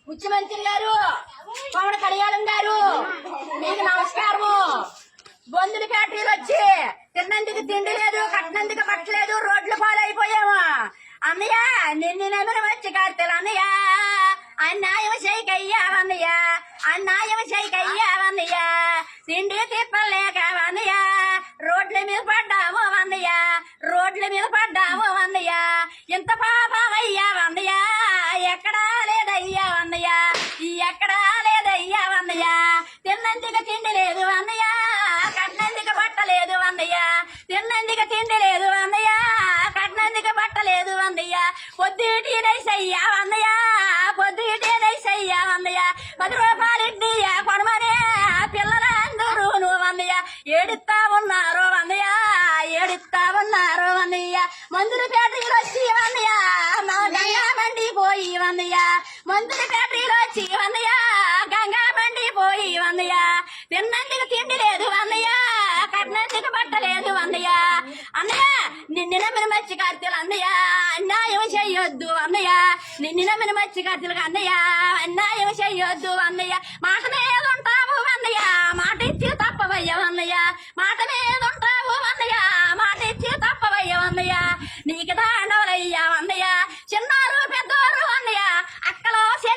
ముఖ్యమంత్రి గారు పవన్ కళ్యాణ్ గారు మీకు నమస్కారము. బొందుల ఫ్యాక్టరీలు వచ్చి తిన్నందుకు తిండి లేదు, కట్టినందుకు పట్టలేదు, రోడ్లు పాలైపోయాము. అన్నయ్య నిన్ను నమ్మిన వచ్చి కార్తెలు అన్నయ్య అన్యాయం చేయకయ్యా అన్నయ్య, అన్యాయం చేయకయ్యా అన్నయ్య. తిండి తిప్పలేక అన్నయ్య రోడ్ల మీద పడ్డాము అన్నయ్య, రోడ్ల మీద పడ్డాము అన్నయ్య. ఇంత పాపమయ్యా అన్నయ్య ఎక్కడా లేదయ్యా అన్నయ్య, ఎక్కడా లేదయ్యా అన్నయ్య. తిన్నందుకు తిండి లేదు అన్నయ్య, కట్టినందుకు బట్టలేదు అన్నయ్య. తిన్నందుకు తిండి లేదు అన్నయ్య, కట్టినందుకు బట్టలేదు అన్నయ్య. పొద్దుటి నైసయ్యా అన్నయ్య, పొద్దుటి నైసయ్యా అన్నయ్య. 10 రూపాయలు ఇడ్లీ కొనమనే పిల్లలందరూ నువ్వు అన్నయ్య ఏడుస్తా ఉన్నారు అన్నయ్య, ఏడుస్తా ఉన్నారు అన్నయ్య. మందుల ఫ్యాక్టరీలు వచ్చి అన్నయ్య గంగా మండిపోయి అన్నయ్య, మందుల ఫ్యాక్టరీలు వచ్చి అన్నయ్య గంగా మండిపోయి అన్నయ్య. తిన్నందుకు తిండి లేదు అన్నయ్య, కట్టినందుకు బట్టలేదు అన్నయ్య. అన్నయ్య నిన్ను నమ్మిన మచ్చి కార్తెలు అన్నయ్య అన్యాయం చెయ్యొద్దు అన్నయ్య, నిన్ను నమ్మిన మచ్చి కార్తెలు అన్నయ్య అన్యాయం చెయ్యొద్దు అన్నయ్య. మాట మీద